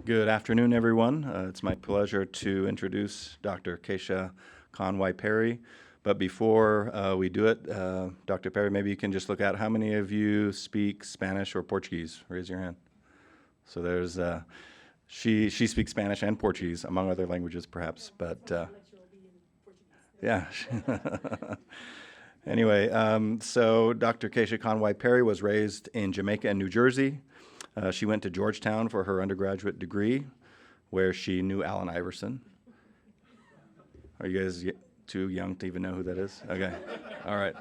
Good afternoon, everyone. It's my pleasure to introduce Dr. Keisha-Khan Perry. But before we do it, Dr. Perry, maybe you can just look at how many of you speak Spanish or Portuguese? Raise your hand. So there's, she speaks Spanish and Portuguese, among other languages perhaps, but yeah. Anyway, so Dr. Keisha-Khan Perry was raised in Jamaica and New Jersey. She went to Georgetown for her undergraduate degree, where she knew Allen Iverson. Are you guys too young to even know who that is? Okay, all right.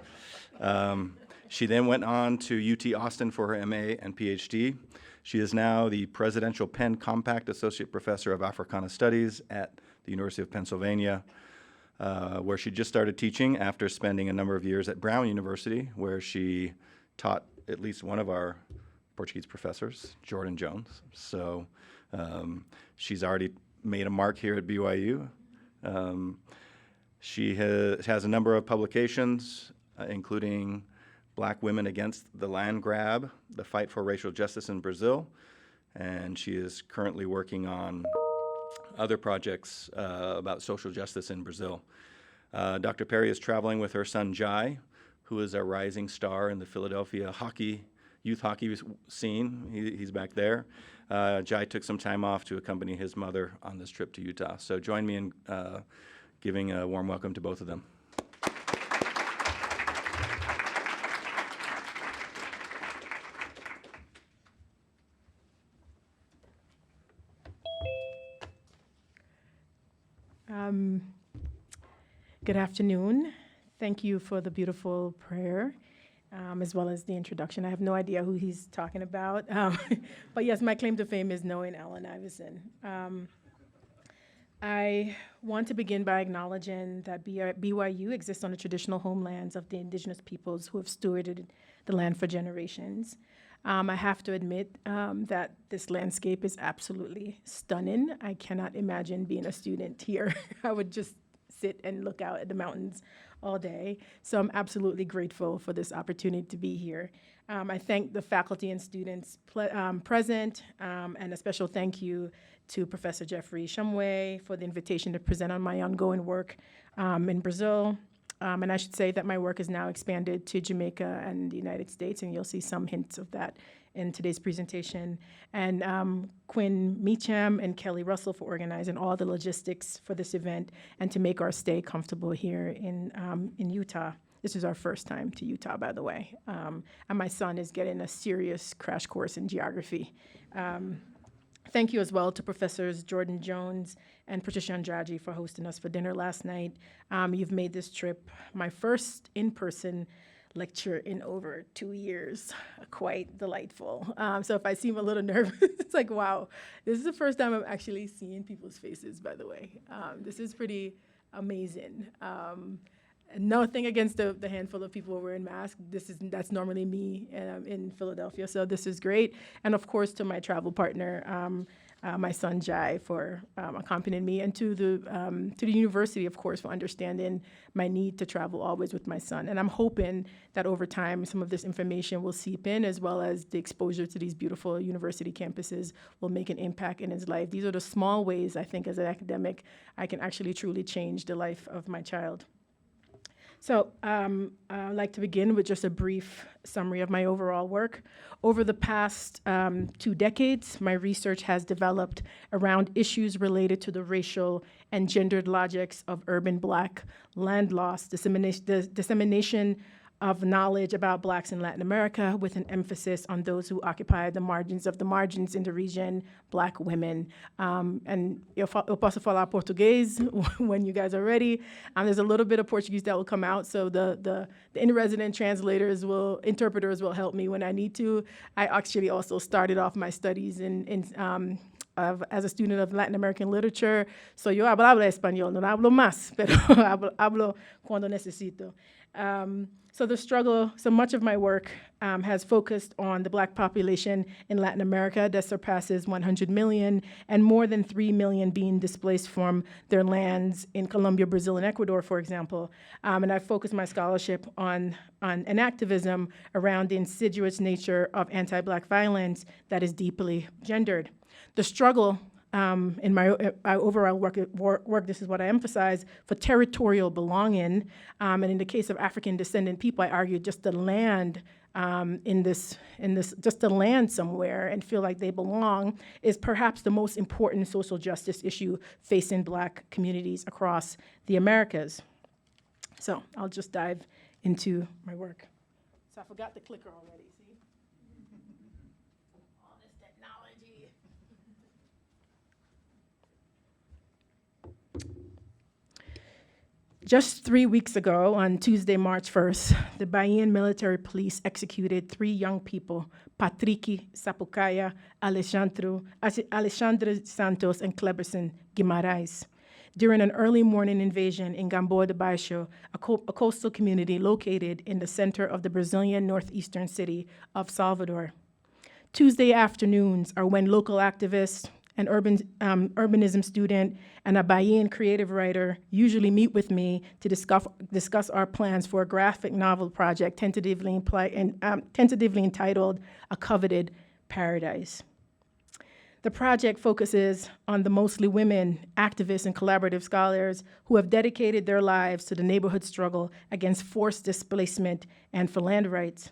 She then went on to UT Austin for her MA and PhD. She is now the Presidential Penn Compact Associate Professor of Africana Studies at the University of Pennsylvania, where she just started teaching after spending a number of years at Brown University, where she taught at least one of our Portuguese professors, Jordan Jones. So she's already made a mark here at BYU. She has a number of publications, including Black Women Against the Land Grab, The Fight for Racial Justice in Brazil, and she is currently working on other projects about social justice in Brazil. Dr. Perry is traveling with her son Jai, who is a rising star in the Philadelphia youth hockey scene. He's back there. Jai took some time off to accompany his mother on this trip to Utah. So join me in giving a warm welcome to both of them. Good afternoon. Thank you for the beautiful prayer, as well as the introduction. I have no idea who he's talking about, but yes, my claim to fame is knowing Allen Iverson. I want to begin by acknowledging that BYU exists on the traditional homelands of the indigenous peoples who have stewarded the land for generations. I have to admit that this landscape is absolutely stunning. I cannot imagine being a student here. I would just sit and look out at the mountains all day. So I'm absolutely grateful for this opportunity to be here. I thank the faculty and students present, and a special thank you to Professor Jeffrey Shumway for the invitation to present on my ongoing work in Brazil. And I should say that my work is now expanded to Jamaica and the United States, and you'll see some hints of that in today's presentation. And Quinn Meacham and Kelly Russell for organizing all the logistics for this event and to make our stay comfortable here in Utah. This is our first time to Utah, by the way. And my son is getting a serious crash course in geography. Thank you as well to Professors Jordan Jones and Patricia Andrade for hosting us for dinner last night. You've made this trip my first in-person lecture in over 2 years. Quite delightful. So if I seem a little nervous, it's like, wow, this is the first time I'm actually seeing people's faces, by the way. This is pretty amazing. Nothing against the handful of people wearing masks. That's normally me in Philadelphia, so this is great. And of course, to my travel partner, my son Jai, for accompanying me, and to the university, of course, for understanding my need to travel always with my son. And I'm hoping that over time, some of this information will seep in, as well as the exposure to these beautiful university campuses will make an impact in his life. These are the small ways, I think, as an academic, I can actually truly change the life of my child. So I'd like to begin with just a brief summary of my overall work. Over the past 2 decades, my research has developed around issues related to the racial and gendered logics of urban Black land loss, dissemination of knowledge about Blacks in Latin America, with an emphasis on those who occupy the margins of the margins in the region, Black women. And eu posso falar português when you guys are ready. There's a little bit of Portuguese that will come out, so the in-resident interpreters will help me when I need to. I actually also started off my studies as a student of Latin American literature. So yo hablo español, no hablo más, pero hablo cuando necesito. So much of my work has focused on the Black population in Latin America that surpasses 100 million, and more than 3 million being displaced from their lands in Colombia, Brazil, and Ecuador, for example. And I focused my scholarship on an activism around the insidious nature of anti-Black violence that is deeply gendered. The struggle in my overall work, this is what I emphasize, for territorial belonging, and in the case of African descendant people, I argue just to land just to land somewhere and feel like they belong is perhaps the most important social justice issue facing Black communities across the Americas. So I'll just dive into my work. So I forgot the clicker already. Just 3 weeks ago, on Tuesday, March 1st, the Bahian military police executed 3 young people, Patricky Sapucaia, Alexandre Santos, and Cleberson Guimarães, during an early morning invasion in Gamboa de Baixo, a coastal community located in the center of the Brazilian northeastern city of Salvador. Tuesday afternoons are when local activists, an urbanism student, and a Bahian creative writer usually meet with me to discuss our plans for a graphic novel project tentatively entitled A Coveted Paradise. The project focuses on the mostly women, activists, and collaborative scholars who have dedicated their lives to the neighborhood struggle against forced displacement and for land rights.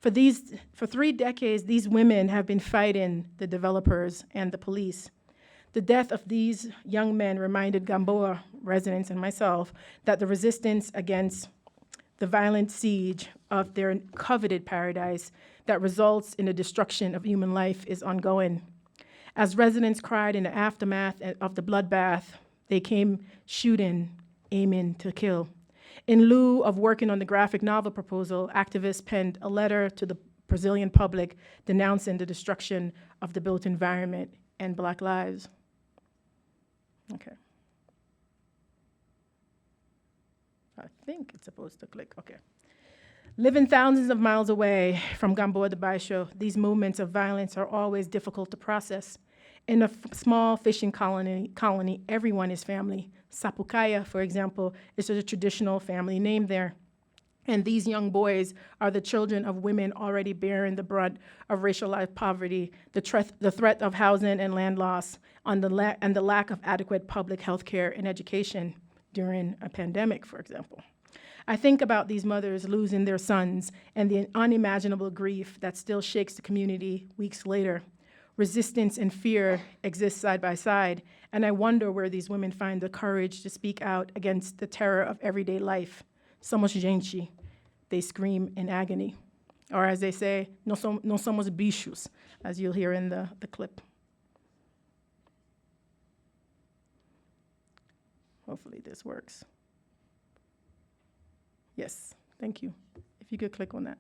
For 3 decades, these women have been fighting the developers and the police. The death of these young men reminded Gamboa residents and myself that the resistance against the violent siege of their coveted paradise that results in the destruction of human life is ongoing. As residents cried in the aftermath of the bloodbath, they came shooting, aiming to kill. In lieu of working on the graphic novel proposal, activists penned a letter to the Brazilian public denouncing the destruction of the built environment and Black lives. Okay. I think it's supposed to click, okay. Living thousands of miles away from Gamboa de Baixo, these movements of violence are always difficult to process. In a small fishing colony, everyone is family. Sapucaia, for example, is a traditional family name there. And these young boys are the children of women already bearing the brunt of racialized poverty, the threat of housing and land loss, and the lack of adequate public health care and education during a pandemic, for example. I think about these mothers losing their sons and the unimaginable grief that still shakes the community weeks later. Resistance and fear exist side by side, and I wonder where these women find the courage to speak out against the terror of everyday life. Somos gente, they scream in agony. Or as they say, no somos bichos, as you'll hear in the clip. Hopefully this works. Yes, thank you. If you could click on that.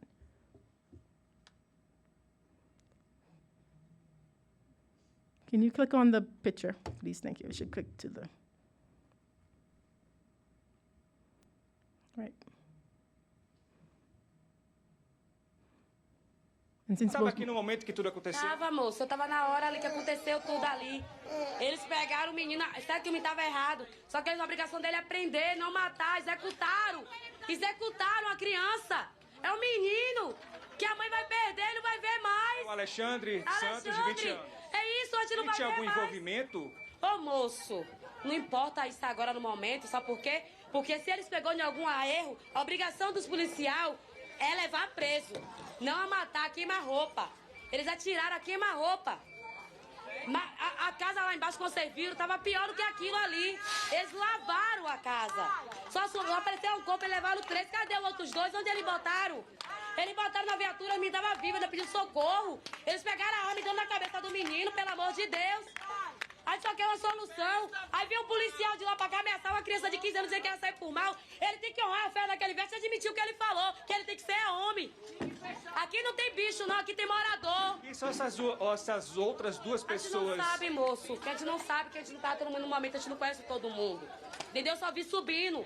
Can you click on the picture, please? Thank you. I should click to the right. Estava aqui no momento que tudo aconteceu? Tava, moço. Eu tava na hora ali que aconteceu tudo ali. Eles pegaram o menino, certo que o menino tava errado. Só que a obrigação dele é prender, não matar, executaram. Executaram a criança. É um menino que a mãe vai perder, não vai ver mais. O Alexandre Santos, de 20 anos. É isso, a gente não vai ver mais. Tinha algum envolvimento? Ô, moço, não importa isso agora no momento, sabe por quê? Porque se eles pegou em algum erro, a obrigação dos policiais é levar preso. Não a matar, a queima-roupa. Eles atiraram a queima-roupa. A casa lá embaixo, quando vocês viram, tava pior do que aquilo ali. Eles lavaram a casa. Só apareceu um corpo e levaram 3. Cadê os outros 2? Onde eles botaram? Eles botaram na viatura, a menina tava viva, ainda pediu socorro. Eles pegaram a arma e deu na cabeça do menino, pelo amor de Deus. Aí só quer uma solução. Aí vem um policial de lá pra cá ameaçar uma criança de 15 anos dizendo que ela sai por mal. Ele tem que honrar a fé daquele verso e admitir o que ele falou, que ele tem que ser homem. Aqui não tem bicho, não, aqui tem morador. E são essas outras 2 pessoas? A gente não sabe, moço. Que a gente não sabe, que a gente não tá todo mundo no momento, a gente não conhece todo mundo. Entendeu? Só vi subindo.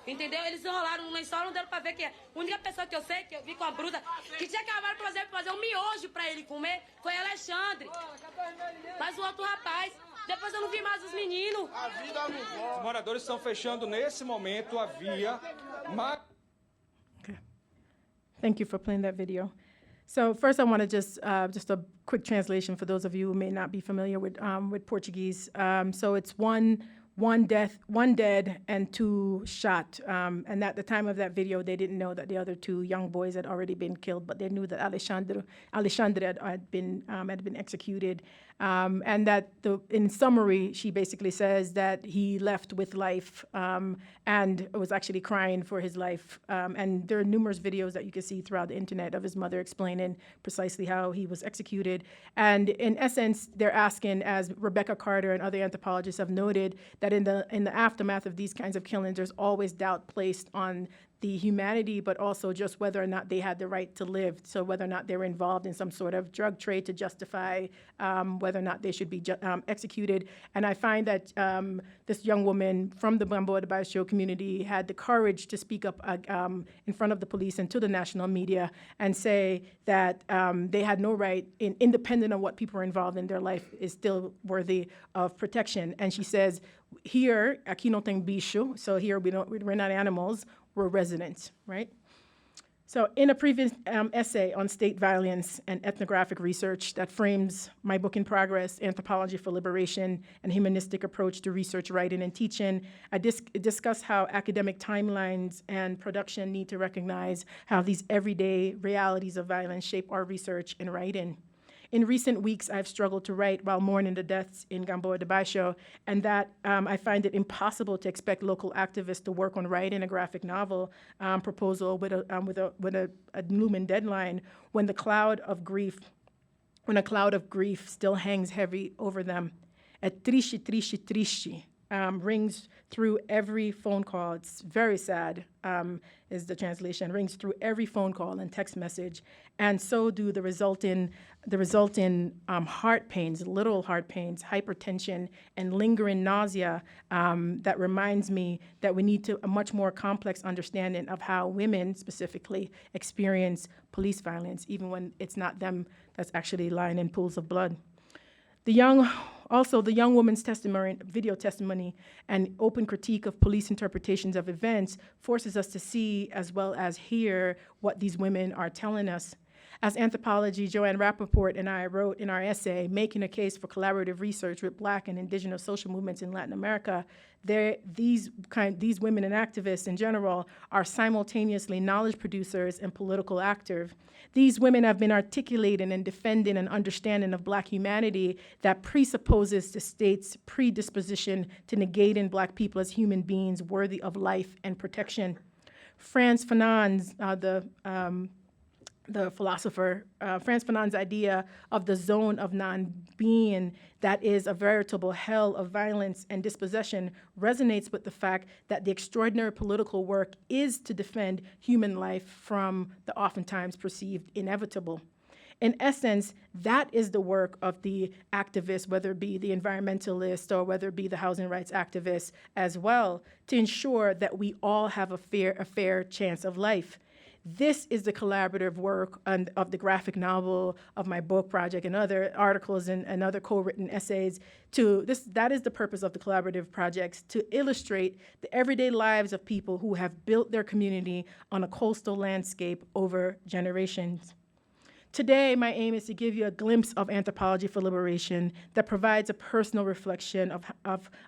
Entendeu? Eles enrolaram no lençol, não deram pra ver que a única pessoa que eu sei, que eu vi com a bruta, que tinha acabado de fazer um miojo pra ele comer, foi Alexandre. Mas o outro rapaz, depois eu não vi mais os meninos. Os moradores estão fechando nesse momento a via. Okay. Thank you for playing that video. So first, I want to just a quick translation for those of you who may not be familiar with Portuguese. So it's one dead, and 2 shot. And at the time of that video, they didn't know that the other 2 young boys had already been killed, but they knew that Alexandre had been executed. And that in summary, she basically says that he left with life and was actually crying for his life. And there are numerous videos that you can see throughout the internet of his mother explaining precisely how he was executed. And in essence, they're asking, as Rebecca Carter and other anthropologists have noted, that in the aftermath of these kinds of killings, there's always doubt placed on the humanity, but also just whether or not they had the right to live. So whether or not they were involved in some sort of drug trade to justify whether or not they should be executed. And I find that this young woman from the Gamboa de Baixo community had the courage to speak up in front of the police and to the national media and say that they had no right, independent of what people were involved in, their life is still worthy of protection. And she says, here, aqui não tem bicho, so here we're not animals, we're residents, right? So in a previous essay on state violence and ethnographic research that frames my book in progress, Anthropology for Liberation, and Humanistic Approach to Research, Writing, and Teaching, I discuss how academic timelines and production need to recognize how these everyday realities of violence shape our research and writing. In recent weeks, I've struggled to write while mourning the deaths in Gamboa de Baixo, and that I find it impossible to expect local activists to work on writing a graphic novel proposal with a looming deadline when a cloud of grief still hangs heavy over them. A triste, triste, triste rings through every phone call. It's very sad, is the translation. Rings through every phone call and text message, and so do the resulting heart pains, literal heart pains, hypertension, and lingering nausea. That reminds me that we need a much more complex understanding of how women specifically experience police violence, even when it's not them that's actually lying in pools of blood. The young woman's video testimony, and open critique of police interpretations of events forces us to see as well as hear what these women are telling us. As anthropology, Joanne Rappaport and I wrote in our essay, Making a Case for Collaborative Research with Black and Indigenous Social Movements in Latin America, these women and activists in general are simultaneously knowledge producers and political actors. These women have been articulating and defending an understanding of Black humanity that presupposes the state's predisposition to negating Black people as human beings worthy of life and protection. Frantz Fanon's, the philosopher, Frantz Fanon's idea of the zone of non-being that is a veritable hell of violence and dispossession resonates with the fact that the extraordinary political work is to defend human life from the oftentimes perceived inevitable. In essence, that is the work of the activists, whether it be the environmentalists or whether it be the housing rights activists as well, to ensure that we all have a fair chance of life. This is the collaborative work of the graphic novel, of my book project, and other articles and other co-written essays. That is the purpose of the collaborative projects, to illustrate the everyday lives of people who have built their community on a coastal landscape over generations. Today, my aim is to give you a glimpse of Anthropology for Liberation that provides a personal reflection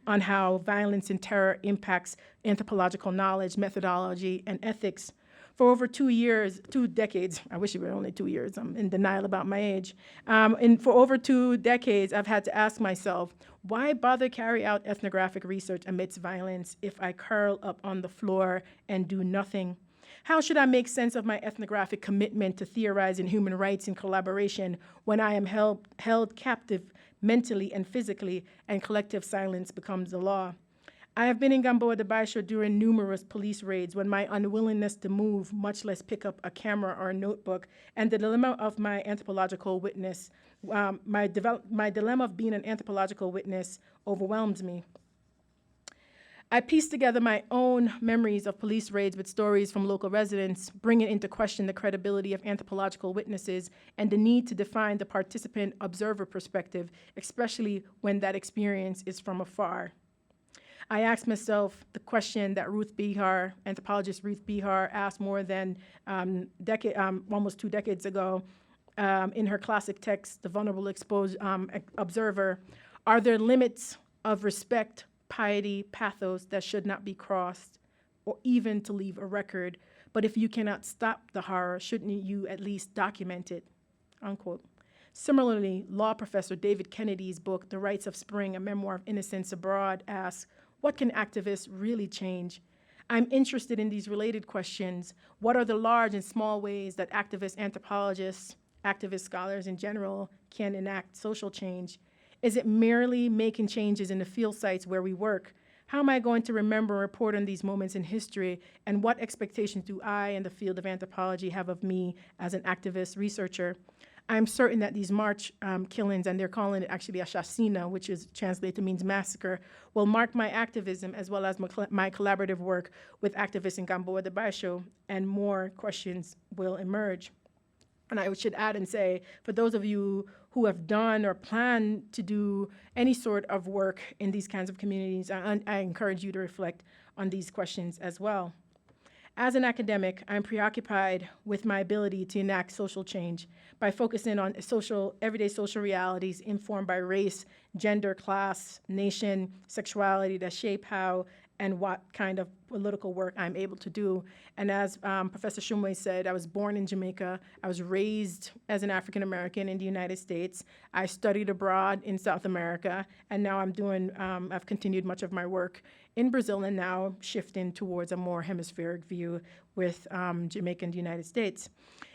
on how violence and terror impacts anthropological knowledge, methodology, and ethics. For over 2 decades, I wish it were only 2 years, I'm in denial about my age. And for over 2 decades, I've had to ask myself, why bother carry out ethnographic research amidst violence if I curl up on the floor and do nothing? How should I make sense of my ethnographic commitment to theorizing human rights in collaboration when I am held captive mentally and physically, and collective silence becomes the law? I have been in Gamboa de Baixo during numerous police raids when my unwillingness to move, much less pick up a camera or a notebook, and the dilemma of my anthropological witness, my dilemma of being an anthropological witness overwhelms me. I pieced together my own memories of police raids with stories from local residents, bringing into question the credibility of anthropological witnesses and the need to define the participant-observer perspective, especially when that experience is from afar. I asked myself the question that anthropologist Ruth Behar asked more than almost 2 decades ago in her classic text, The Vulnerable Observer. Are there limits of respect, piety, pathos that should not be crossed, or even to leave a record? But if you cannot stop the horror, shouldn't you at least document it? Unquote. Similarly, law professor David Kennedy's book, The Rites of Spring, A Memoir of Innocence Abroad, asks, what can activists really change? I'm interested in these related questions. What are the large and small ways that activists, anthropologists, activist scholars in general can enact social change? Is it merely making changes in the field sites where we work? How am I going to remember and report on these moments in history? And what expectations do I and the field of anthropology have of me as an activist researcher? I'm certain that these March killings, and they're calling it actually a chacina, which is translated means massacre, will mark my activism as well as my collaborative work with activists in Gamboa de Baixo, and more questions will emerge. And I should add and say, for those of you who have done or plan to do any sort of work in these kinds of communities, I encourage you to reflect on these questions as well. As an academic, I'm preoccupied with my ability to enact social change by focusing on everyday social realities informed by race, gender, class, nation, sexuality that shape how and what kind of political work I'm able to do. And as Professor Shumway said, I was born in Jamaica. I was raised as an African American in the United States. I studied abroad in South America, and now I've continued much of my work in Brazil, and now shifting towards a more hemispheric view with Jamaica and the United States.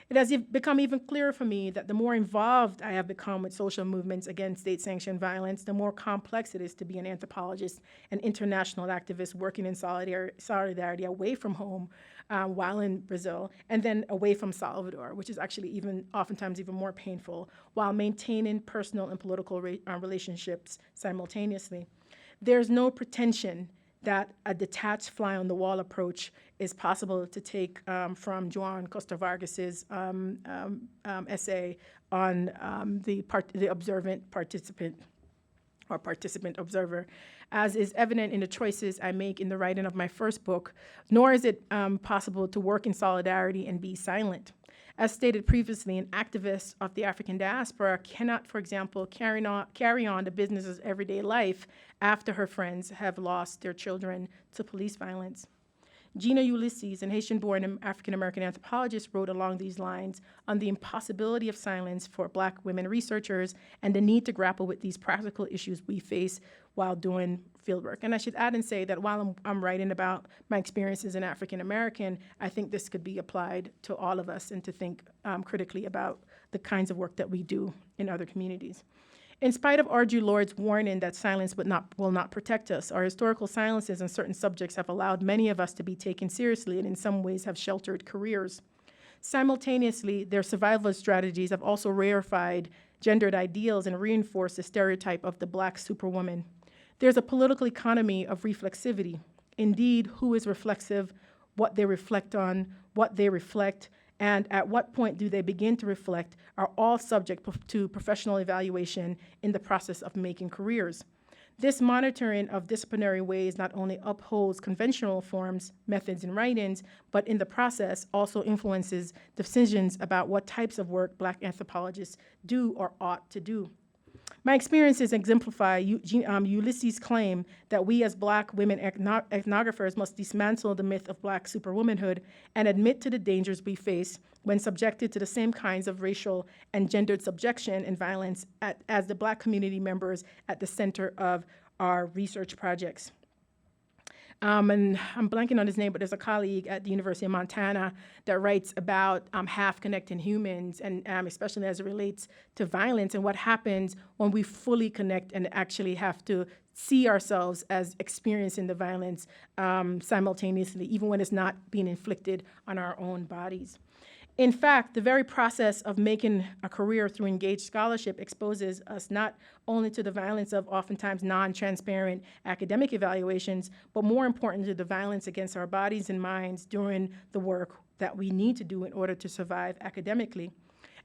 It has become even clearer for me that the more involved I have become with social movements against state-sanctioned violence, the more complex it is to be an anthropologist, an international activist working in solidarity away from home while in Brazil, and then away from Salvador, which is actually oftentimes even more painful, while maintaining personal and political relationships simultaneously. There's no pretension that a detached fly-on-the-wall approach is possible to take from Joan Costa Vargas's essay on the observant participant or participant observer, as is evident in the choices I make in the writing of my first book, nor is it possible to work in solidarity and be silent. As stated previously, an activist of the African diaspora cannot, for example, carry on the business of everyday life after her friends have lost their children to police violence. Gina Ulysses, an Haitian-born African-American anthropologist, wrote along these lines on the impossibility of silence for Black women researchers and the need to grapple with these practical issues we face while doing fieldwork. And I should add and say that while I'm writing about my experiences in African-American, I think this could be applied to all of us and to think critically about the kinds of work that we do in other communities. In spite of R.G. Lord's warning that silence will not protect us, our historical silences on certain subjects have allowed many of us to be taken seriously and in some ways have sheltered careers. Simultaneously, their survival strategies have also rarefied gendered ideals and reinforced the stereotype of the Black superwoman. There's a political economy of reflexivity. Indeed, who is reflexive, what they reflect on, what they reflect, and at what point do they begin to reflect are all subject to professional evaluation in the process of making careers. This monitoring of disciplinary ways not only upholds conventional forms, methods, and writings, but in the process also influences decisions about what types of work Black anthropologists do or ought to do. My experiences exemplify Ulysses' claim that we as Black women ethnographers must dismantle the myth of Black superwomanhood and admit to the dangers we face when subjected to the same kinds of racial and gendered subjection and violence as the Black community members at the center of our research projects. And I'm blanking on his name, but there's a colleague at the University of Montana that writes about half-connecting humans, and especially as it relates to violence and what happens when we fully connect and actually have to see ourselves as experiencing the violence simultaneously, even when it's not being inflicted on our own bodies. In fact, the very process of making a career through engaged scholarship exposes us not only to the violence of oftentimes non-transparent academic evaluations, but more importantly, the violence against our bodies and minds during the work that we need to do in order to survive academically.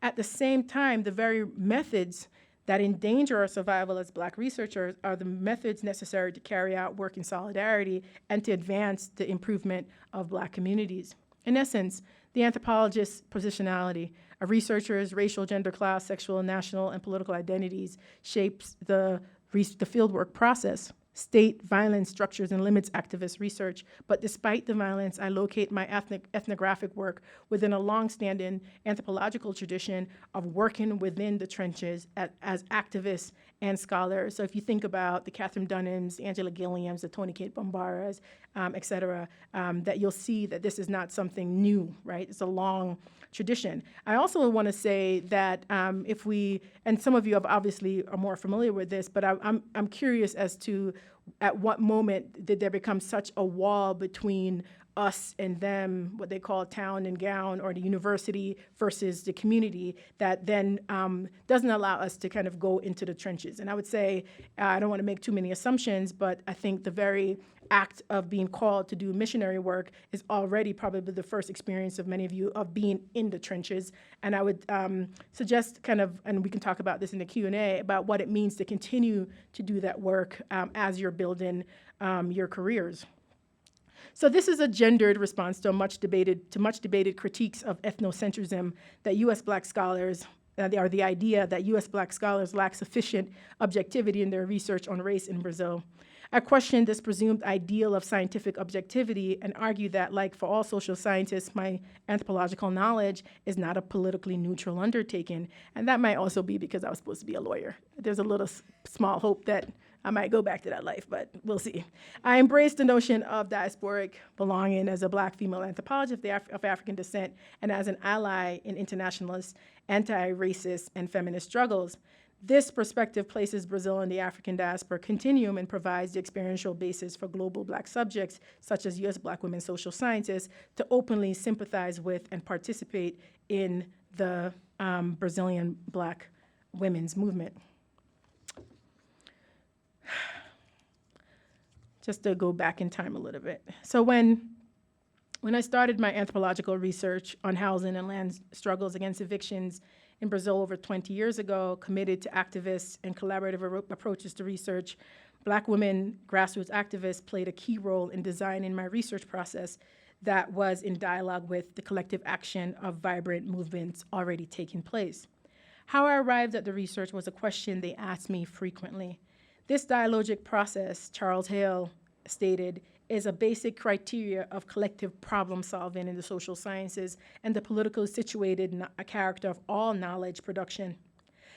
At the same time, the very methods that endanger our survival as Black researchers are the methods necessary to carry out work in solidarity and to advance the improvement of Black communities. In essence, the anthropologist's positionality of researchers' racial, gender, class, sexual, national, and political identities shapes the fieldwork process. State violence structures and limits activist research, but despite the violence, I locate my ethnographic work within a long-standing anthropological tradition of working within the trenches as activists and scholars. So if you think about the Catherine Dunhams, the Angela Gilliams, the Toni Cade Bambaras, et cetera, that you'll see that this is not something new, right? It's a long tradition. I also want to say that if we, and some of you have obviously are more familiar with this, but I'm curious as to at what moment did there become such a wall between us and them, what they call town and gown, or the university versus the community, that then doesn't allow us to kind of go into the trenches. And I would say, I don't want to make too many assumptions, but I think the very act of being called to do missionary work is already probably the first experience of many of you of being in the trenches. And I would suggest kind of, and we can talk about this in the Q&A, about what it means to continue to do that work as you're building your careers. So this is a gendered response to much debated critiques of ethnocentrism that U.S. Black scholars, or the idea that U.S. Black scholars lack sufficient objectivity in their research on race in Brazil. I question this presumed ideal of scientific objectivity and argue that, like for all social scientists, my anthropological knowledge is not a politically neutral undertaking, and that might also be because I was supposed to be a lawyer. There's a little small hope that I might go back to that life, but we'll see. I embrace the notion of diasporic belonging as a Black female anthropologist of African descent and as an ally in internationalist, anti-racist, and feminist struggles. This perspective places Brazil in the African diaspora continuum and provides the experiential basis for global Black subjects, such as U.S. Black women social scientists, to openly sympathize with and participate in the Brazilian Black women's movement. Just to go back in time a little bit. So when I started my anthropological research on housing and land struggles against evictions in Brazil over 20 years ago, committed to activists and collaborative approaches to research, Black women grassroots activists played a key role in designing my research process that was in dialogue with the collective action of vibrant movements already taking place. How I arrived at the research was a question they asked me frequently. This dialogic process, Charles Hale stated, is a basic criteria of collective problem solving in the social sciences and the politically situated character of all knowledge production.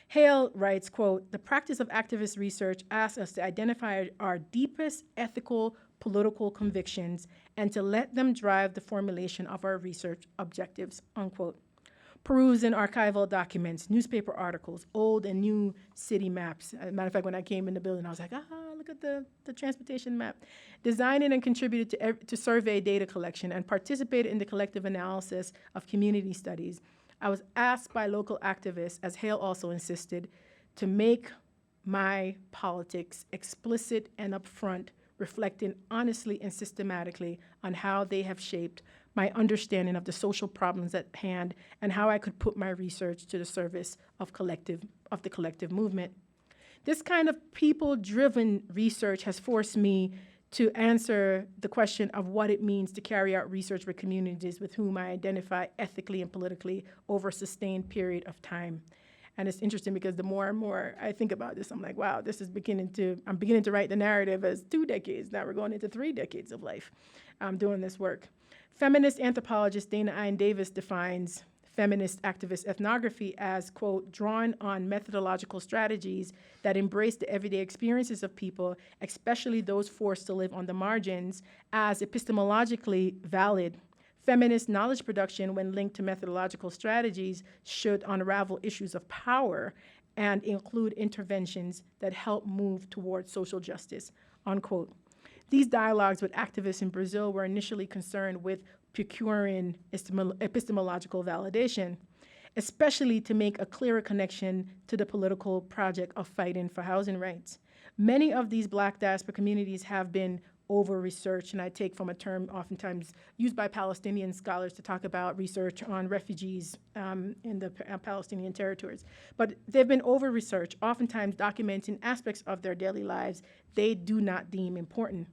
Hale writes, quote, "The practice of activist research asks us to identify our deepest ethical, political convictions and to let them drive the formulation of our research objectives," unquote. Perusing archival documents, newspaper articles, old and new city maps. As a matter of fact, when I came in the building, I was like, look at the transportation map. Designing and contributed to survey data collection and participated in the collective analysis of community studies. I was asked by local activists, as Hale also insisted, to make my politics explicit and upfront, reflecting honestly and systematically on how they have shaped my understanding of the social problems at hand and how I could put my research to the service of the collective movement. This kind of people-driven research has forced me to answer the question of what it means to carry out research with communities with whom I identify ethically and politically over a sustained period of time. And it's interesting because the more and more I think about this, I'm like, wow, I'm beginning to write the narrative as 2 decades. Now we're going into 3 decades of life doing this work. Feminist anthropologist Dana Ian Davis defines feminist activist ethnography as, quote, drawing on methodological strategies that embrace the everyday experiences of people, especially those forced to live on the margins, as epistemologically valid. Feminist knowledge production, when linked to methodological strategies, should unravel issues of power and include interventions that help move towards social justice, unquote. These dialogues with activists in Brazil were initially concerned with procuring epistemological validation, especially to make a clearer connection to the political project of fighting for housing rights. Many of these Black diaspora communities have been over-researched, and I take from a term oftentimes used by Palestinian scholars to talk about research on refugees in the Palestinian territories. But they've been over-researched, oftentimes documenting aspects of their daily lives they do not deem important.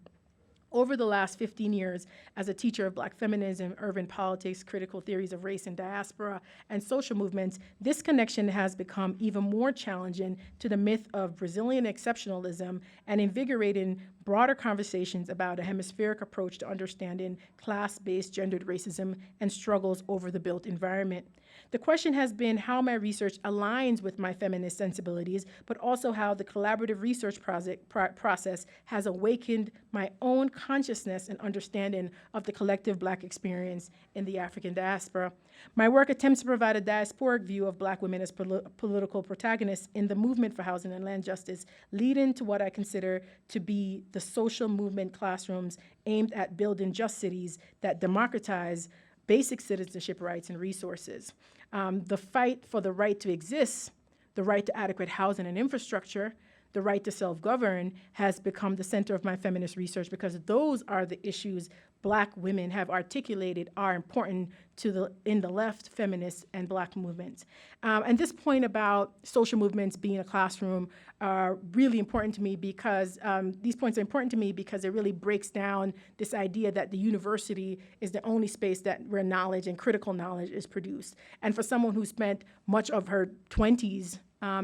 Over the last 15 years, as a teacher of Black feminism, urban politics, critical theories of race and diaspora, and social movements, this connection has become even more challenging to the myth of Brazilian exceptionalism and invigorating broader conversations about a hemispheric approach to understanding class-based gendered racism and struggles over the built environment. The question has been how my research aligns with my feminist sensibilities, but also how the collaborative research process has awakened my own consciousness and understanding of the collective Black experience in the African diaspora. My work attempts to provide a diasporic view of Black women as political protagonists in the movement for housing and land justice, leading to what I consider to be the social movement classrooms aimed at building just cities that democratize basic citizenship rights and resources. The fight for the right to exist, the right to adequate housing and infrastructure, the right to self-govern has become the center of my feminist research because those are the issues Black women have articulated are important to in the left, feminist, and Black movements. And this point about social movements being a classroom are really important to me because these points are important to me because it really breaks down this idea that the university is the only space where knowledge and critical knowledge is produced. And for someone who spent much of her 20s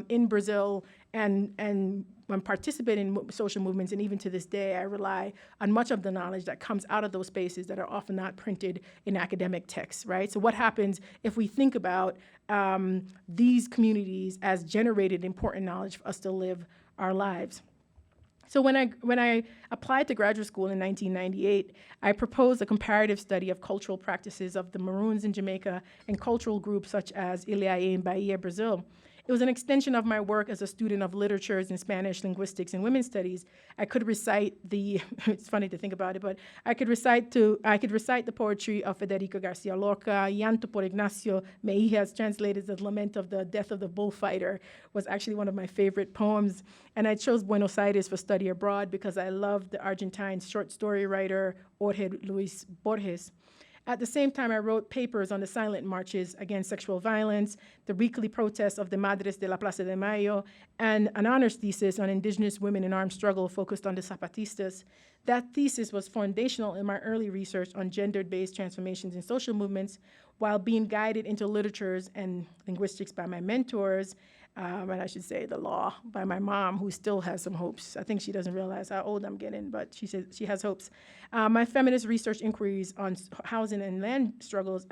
in Brazil and when participating in social movements, and even to this day, I rely on much of the knowledge that comes out of those spaces that are often not printed in academic texts, right? So what happens if we think about these communities as generated important knowledge for us to live our lives? So when I applied to graduate school in 1998, I proposed a comparative study of cultural practices of the Maroons in Jamaica and cultural groups such as Ilhaé in Bahia, Brazil. It was an extension of my work as a student of literatures in Spanish linguistics and women's studies. I could recite it's funny to think about it, but I could recite the poetry of Federico Garcia Lorca. Llanto por Ignacio Mejia's translated as Lament of the Death of the Bullfighter was actually one of my favorite poems. And I chose Buenos Aires for study abroad because I loved the Argentine short story writer Jorge Luis Borges. At the same time, I wrote papers on the silent marches against sexual violence, the weekly protests of the Madres de la Plaza de Mayo, and an honors thesis on indigenous women in armed struggle focused on the Zapatistas. That thesis was foundational in my early research on gender-based transformations in social movements, while being guided into literatures and linguistics by my mentors, and I should say the law by my mom, who still has some hopes. I think she doesn't realize how old I'm getting, but she says she has hopes. My feminist research inquiries on housing and land struggles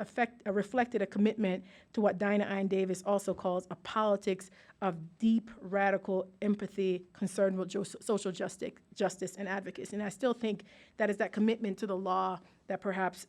reflected a commitment to what Dinah Ine Davis also calls a politics of deep, radical empathy concerned with social justice and advocacy. And I still think that is that commitment to the law that perhaps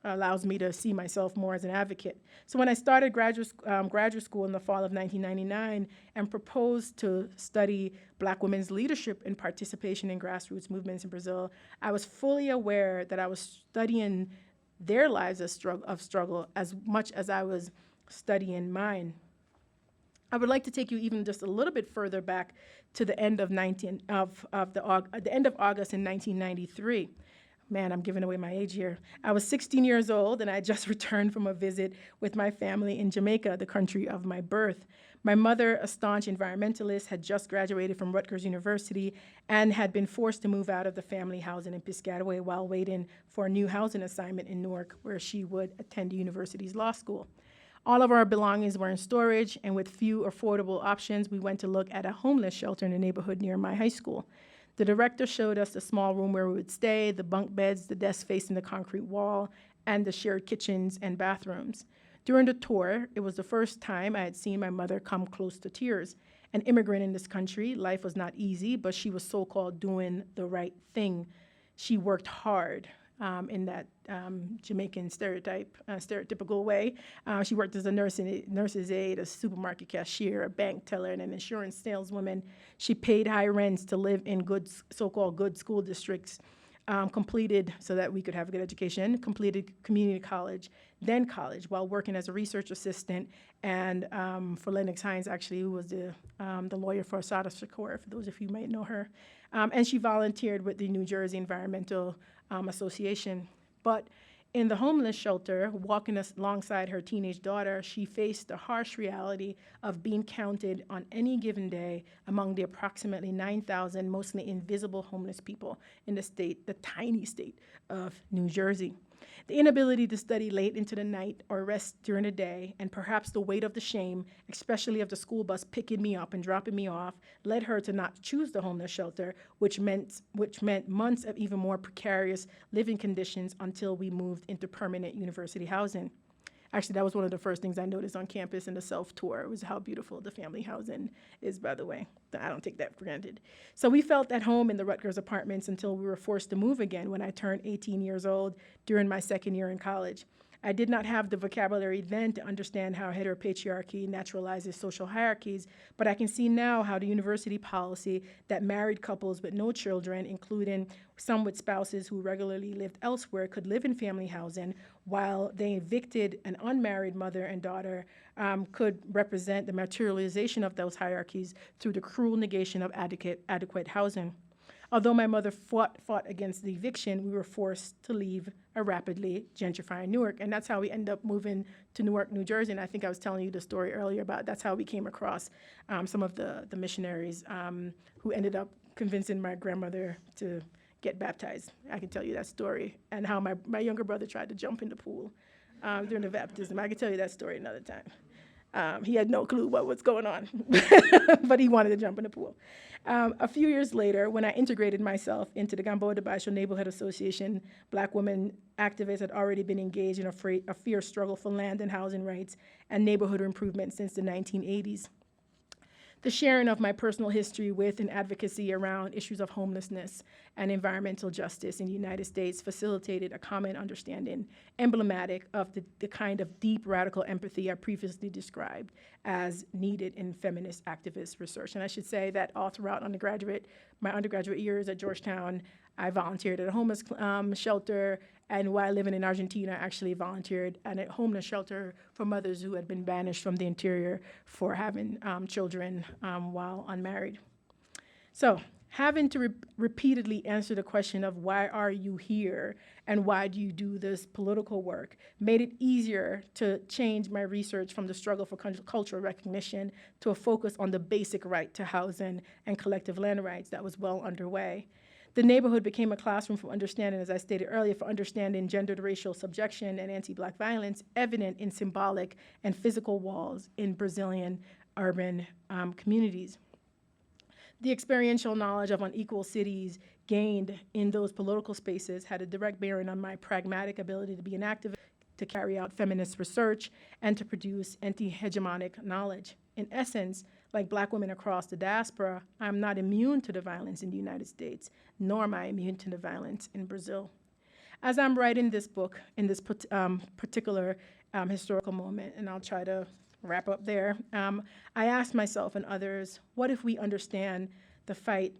allows me to see myself more as an advocate. So when I started graduate school in the fall of 1999 and proposed to study Black women's leadership and participation in grassroots movements in Brazil, I was fully aware that I was studying their lives of struggle as much as I was studying mine. I would like to take you even just a little bit further back to the end of August in 1993. Man, I'm giving away my age here. I was 16 years old, and I just returned from a visit with my family in Jamaica, the country of my birth. My mother, a staunch environmentalist, had just graduated from Rutgers University and had been forced to move out of the family housing in Piscataway while waiting for a new housing assignment in Newark, where she would attend the university's law school. All of our belongings were in storage, and with few affordable options, we went to look at a homeless shelter in the neighborhood near my high school. The director showed us the small room where we would stay, the bunk beds, the desk facing the concrete wall, and the shared kitchens and bathrooms. During the tour, it was the first time I had seen my mother come close to tears. An immigrant in this country, life was not easy, but she was so-called doing the right thing. She worked hard in that Jamaican stereotypical way. She worked as a nurse's aide, a supermarket cashier, a bank teller, and an insurance saleswoman. She paid high rents to live in so-called good school districts. completed, so that we could have a good education, completed community college, then college, while working as a research assistant, and for Lennox Hines, actually, who was the lawyer for Asada Shakur, for those of you who might know her. And she volunteered with the New Jersey Environmental Association. But in the homeless shelter, walking alongside her teenage daughter, she faced the harsh reality of being counted on any given day among the approximately 9,000 mostly invisible homeless people in the tiny state of New Jersey. The inability to study late into the night or rest during the day, and perhaps the weight of the shame, especially of the school bus picking me up and dropping me off, led her to not choose the homeless shelter, which meant months of even more precarious living conditions until we moved into permanent university housing. Actually, that was one of the first things I noticed on campus in the self-tour, was how beautiful the family housing is, by the way. I don't take that for granted. So we felt at home in the Rutgers apartments until we were forced to move again when I turned 18 years old during my second year in college. I did not have the vocabulary then to understand how heteropatriarchy naturalizes social hierarchies, but I can see now how the university policy that married couples with no children, including some with spouses who regularly lived elsewhere, could live in family housing, while they evicted an unmarried mother and daughter, could represent the materialization of those hierarchies through the cruel negation of adequate housing. Although my mother fought against the eviction, we were forced to leave a rapidly gentrifying Newark. And that's how we ended up moving to Newark, New Jersey. And I think I was telling you the story earlier about that's how we came across some of the missionaries who ended up convincing my grandmother to get baptized. I can tell you that story. And how my younger brother tried to jump in the pool during the baptism. I can tell you that story another time. He had no clue what was going on, but he wanted to jump in the pool. A few years later, when I integrated myself into the Gamboa de Baixo Neighborhood Association, Black women activists had already been engaged in a fierce struggle for land and housing rights and neighborhood improvement since the 1980s. The sharing of my personal history with and advocacy around issues of homelessness and environmental justice in the United States facilitated a common understanding emblematic of the kind of deep radical empathy I previously described as needed in feminist activist research. And I should say that all throughout my undergraduate years at Georgetown, I volunteered at a homeless shelter, and while living in Argentina, I actually volunteered at a homeless shelter for mothers who had been banished from the interior for having children while unmarried. So, having to repeatedly answer the question of why are you here and why do you do this political work made it easier to change my research from the struggle for cultural recognition to a focus on the basic right to housing and collective land rights that was well underway. The neighborhood became a classroom for understanding, as I stated earlier, for understanding gendered racial subjection and anti-Black violence evident in symbolic and physical walls in Brazilian urban communities. The experiential knowledge of unequal cities gained in those political spaces had a direct bearing on my pragmatic ability to be an activist, to carry out feminist research, and to produce anti-hegemonic knowledge. In essence, like Black women across the diaspora, I'm not immune to the violence in the United States, nor am I immune to the violence in Brazil. As I'm writing this book in this particular historical moment, and I'll try to wrap up there, I asked myself and others, what if we understand the fight?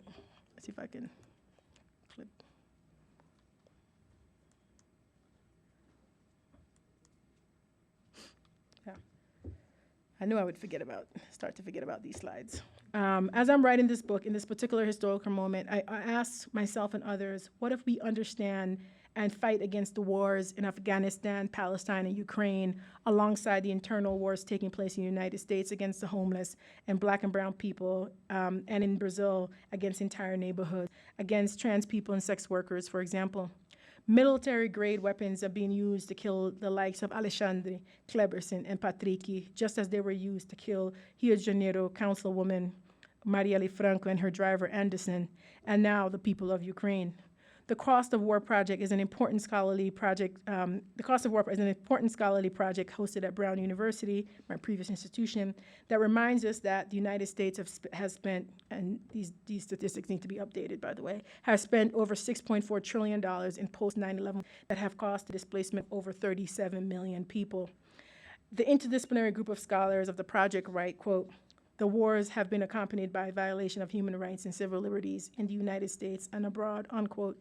Let's see if I can flip. Yeah. I knew I would start to forget about these slides. As I'm writing this book, in this particular historical moment, I asked myself and others, what if we understand and fight against the wars in Afghanistan, Palestine, and Ukraine, alongside the internal wars taking place in the United States against the homeless and Black and brown people, and in Brazil against entire neighborhoods, against trans people and sex workers, for example. Military-grade weapons are being used to kill the likes of Alexandre, Kleberson, and Patrick, just as they were used to kill Rio de Janeiro Councilwoman Marielle Franco and her driver Anderson, and now the people of Ukraine. The Cost of War project is an important scholarly project. The Cost of War is an important scholarly project hosted at Brown University, my previous institution, that reminds us that the United States has spent, and these statistics need to be updated, by the way, has spent over $6.4 trillion in post-9/11 that have caused the displacement of over 37 million people. The interdisciplinary group of scholars of the project write, quote, "The wars have been accompanied by violation of human rights and civil liberties in the United States and abroad," unquote.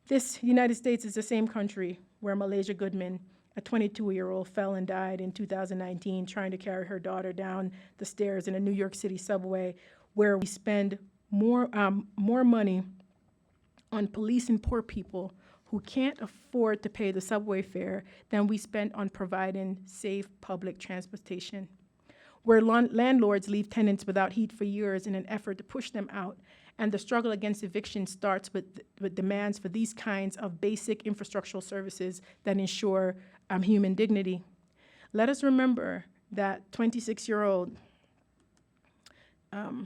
This United States is the same country where Malaysia Goodman, a 22-year-old, fell and died in 2019 trying to carry her daughter down the stairs in a New York City subway, where we spend more money on policing poor people who can't afford to pay the subway fare than we spend on providing safe public transportation, where landlords leave tenants without heat for years in an effort to push them out. And the struggle against eviction starts with demands for these kinds of basic infrastructural services that ensure human dignity. Let us remember that 26-year-old, let's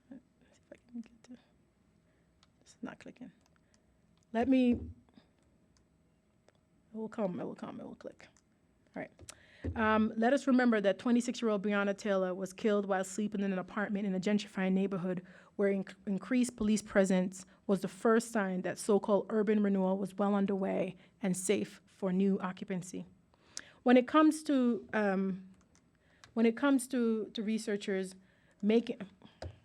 see if I can get to, it's not clicking. It will come, it will click. All right. Let us remember that 26-year-old Breonna Taylor was killed while sleeping in an apartment in a gentrifying neighborhood where increased police presence was the first sign that so-called urban renewal was well underway and safe for new occupancy. When it comes to researchers making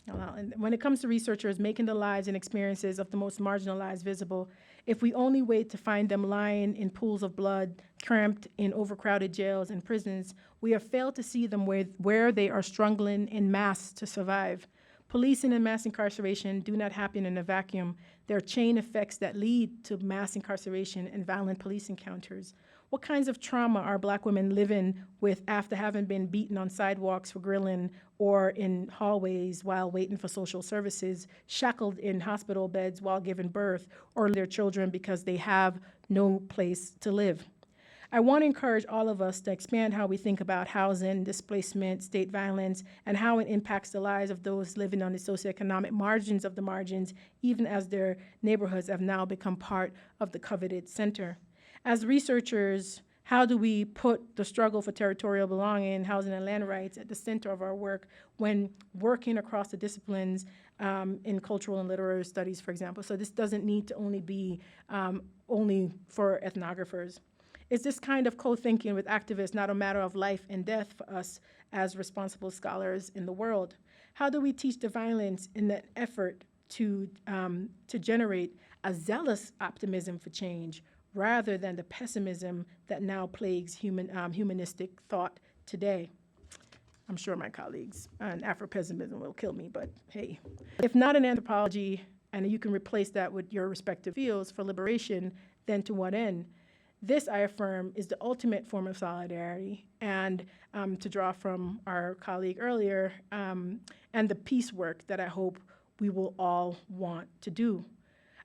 the lives and experiences of the most marginalized visible, if we only wait to find them lying in pools of blood, cramped in overcrowded jails and prisons, we have failed to see them where they are struggling in mass to survive. Policing and mass incarceration do not happen in a vacuum. There are chain effects that lead to mass incarceration and violent police encounters. What kinds of trauma are Black women living with after having been beaten on sidewalks for grilling or in hallways while waiting for social services, shackled in hospital beds while giving birth, or their children because they have no place to live? I want to encourage all of us to expand how we think about housing, displacement, state violence, and how it impacts the lives of those living on the socioeconomic margins of the margins, even as their neighborhoods have now become part of the coveted center. As researchers, how do we put the struggle for territorial belonging, housing, and land rights at the center of our work when working across the disciplines in cultural and literary studies, for example? So this doesn't need to only be only for ethnographers. Is this kind of co-thinking with activists not a matter of life and death for us as responsible scholars in the world? How do we teach the violence in that effort to generate a zealous optimism for change rather than the pessimism that now plagues humanistic thought today? I'm sure my colleagues on Afro-pessimism will kill me, but hey. If not in anthropology, and you can replace that with your respective fields for liberation, then to what end? This, I affirm, is the ultimate form of solidarity, and to draw from our colleague earlier, and the peace work that I hope we will all want to do.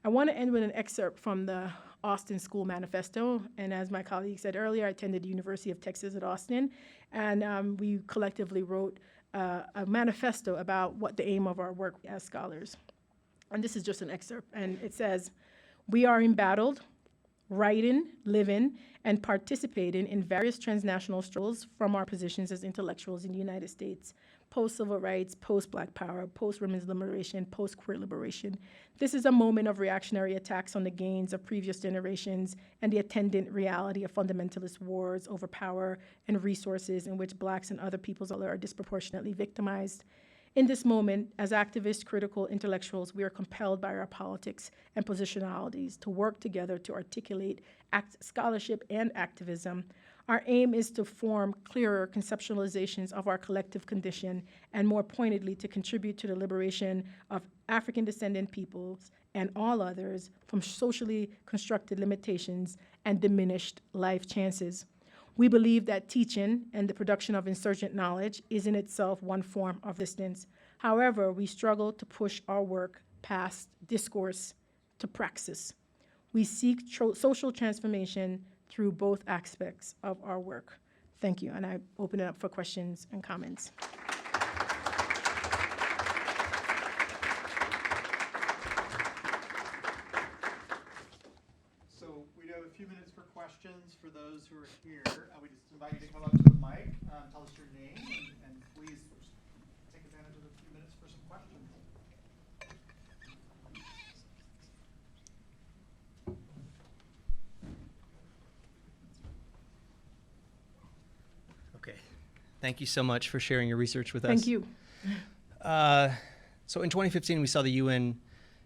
I want to end with an excerpt from the Austin School Manifesto, and as my colleague said earlier, I attended the University of Texas at Austin, and we collectively wrote a manifesto about what the aim of our work as scholars. And this is just an excerpt, and it says, "We are embattled, writing, living, and participating in various transnational struggles from our positions as intellectuals in the United States, post-civil rights, post-Black power, post-women's liberation, post-queer liberation. This is a moment of reactionary attacks on the gains of previous generations and the attendant reality of fundamentalist wars over power and resources in which Blacks and other peoples are disproportionately victimized. In this moment, as activists, critical intellectuals, we are compelled by our politics and positionalities to work together to articulate scholarship and activism. Our aim is to form clearer conceptualizations of our collective condition and more pointedly to contribute to the liberation of African descendant peoples and all others from socially constructed limitations and diminished life chances. We believe that teaching and the production of insurgent knowledge is in itself one form of resistance. However, we struggle to push our work past discourse to praxis. We seek social transformation through both aspects of our work." Thank you, and I open it up for questions and comments. So we have a few minutes for questions for those who are here. We just invite you to come up to the mic, tell us your name, and please take advantage of the few minutes for some questions. Okay. Thank you so much for sharing your research with us. Thank you. So in 2015, we saw the UN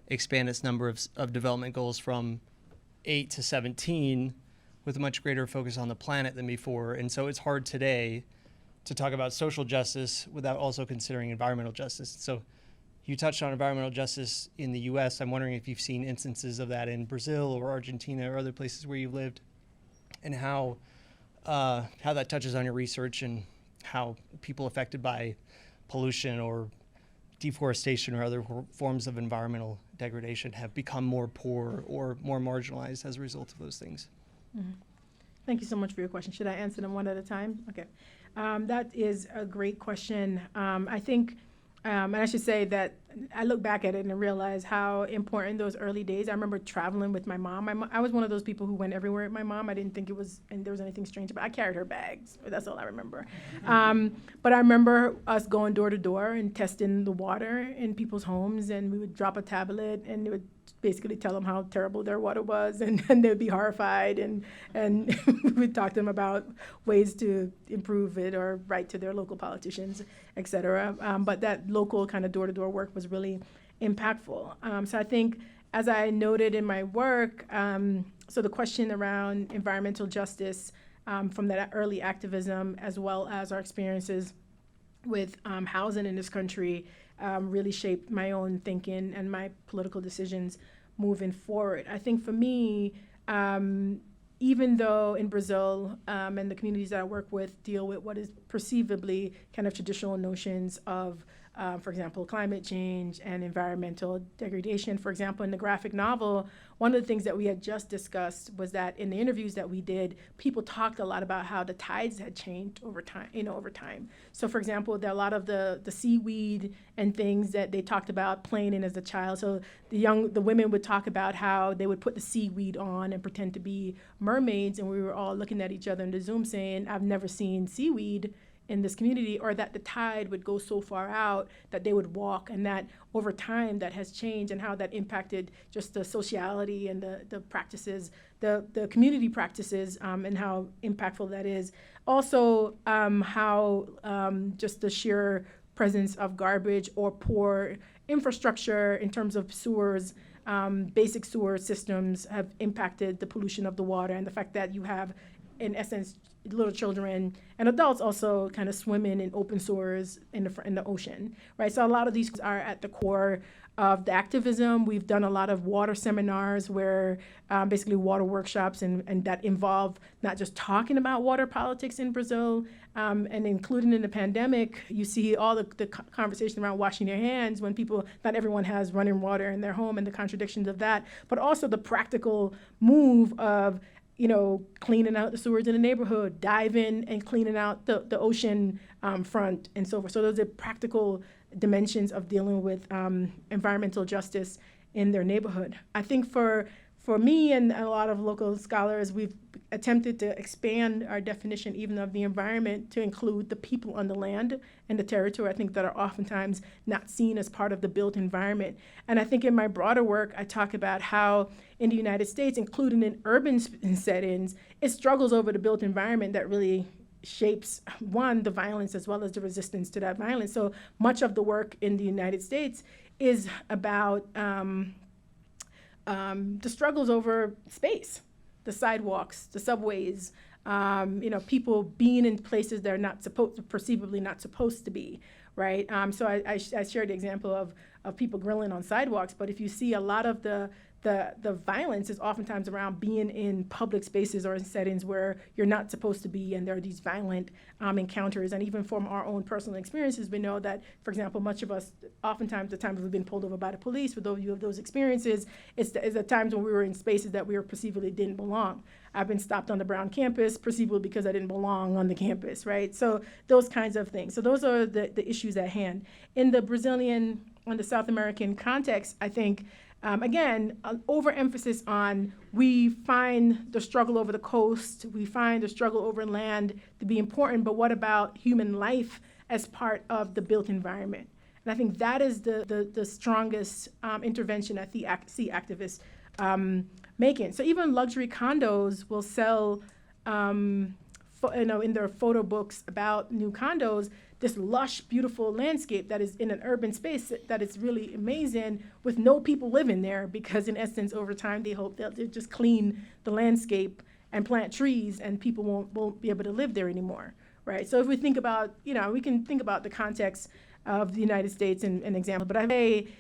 expand its number of development goals from 8 to 17 with a much greater focus on the planet than before. And so it's hard today to talk about social justice without also considering environmental justice. So you touched on environmental justice in the US. I'm wondering if you've seen instances of that in Brazil or Argentina or other places where you've lived, and how that touches on your research and how people affected by pollution or deforestation or other forms of environmental degradation have become more poor or more marginalized as a result of those things. Mm-hmm. Thank you so much for your question. Should I answer them one at a time? Okay. That is a great question. I think, and I should say that I look back at it and realize how important those early days. I remember traveling with my mom. I was one of those people who went everywhere with my mom. I didn't think there was anything strange about it. I carried her bags. That's all I remember. But I remember us going door to door and testing the water in people's homes, and we would drop a tablet and it would basically tell them how terrible their water was, and they'd be horrified, and we'd talk to them about ways to improve it or write to their local politicians, et cetera. But that local kind of door-to-door work was really impactful. So I think, as I noted in my work, so the question around environmental justice from that early activism, as well as our experiences with housing in this country, really shaped my own thinking and my political decisions moving forward. I think for me, even though in Brazil and the communities that I work with deal with what is perceivably kind of traditional notions of, for example, climate change and environmental degradation. For example, in the graphic novel, one of the things that we had just discussed was that in the interviews that we did, people talked a lot about how the tides had changed over time. So, for example, there are a lot of the seaweed and things that they talked about playing in as a child. So the women would talk about how they would put the seaweed on and pretend to be mermaids, and we were all looking at each other in the Zoom saying, "I've never seen seaweed in this community," or that the tide would go so far out that they would walk, and that over time that has changed, and how that impacted just the sociality and the practices, the community practices, and how impactful that is. Also, how just the sheer presence of garbage or poor infrastructure in terms of sewers, basic sewer systems have impacted the pollution of the water, and the fact that you have, in essence, little children and adults also kind of swimming in open sewers in the ocean, right? So a lot of these are at the core of the activism. We've done a lot of water seminars where basically water workshops and that involve not just talking about water politics in Brazil, and including in the pandemic, you see all the conversation around washing your hands when not everyone has running water in their home and the contradictions of that, but also the practical move of cleaning out the sewers in the neighborhood, diving and cleaning out the ocean front and so forth. So those are practical dimensions of dealing with environmental justice in their neighborhood. I think for me and a lot of local scholars, we've attempted to expand our definition even of the environment to include the people on the land and the territory, I think, that are oftentimes not seen as part of the built environment. And I think in my broader work, I talk about how in the United States, including in urban settings, it struggles over the built environment that really shapes, one, the violence as well as the resistance to that violence. So much of the work in the United States is about the struggles over space, the sidewalks, the subways, people being in places they're perceivably not supposed to be, right? So I shared the example of people grilling on sidewalks, but if you see a lot of the violence is oftentimes around being in public spaces or in settings where you're not supposed to be, and there are these violent encounters. And even from our own personal experiences, we know that, for example, much of us, oftentimes the times we've been pulled over by the police, for those of you of those experiences, it's the times when we were in spaces that we were perceivably didn't belong. I've been stopped on the Brown campus, perceivably because I didn't belong on the campus, right? So those kinds of things. So those are the issues at hand. In the Brazilian, on the South American context, I think, again, an overemphasis on we find the struggle over the coast, we find the struggle over land to be important, but what about human life as part of the built environment? And I think that is the strongest intervention I see activists making. So even luxury condos will sell, in their photo books about new condos, this lush, beautiful landscape that is in an urban space that is really amazing with no people living there, because in essence, over time, they hope they'll just clean the landscape and plant trees and people won't be able to live there anymore, right? So if we think about, we can think about the context of the United States and an example, but I think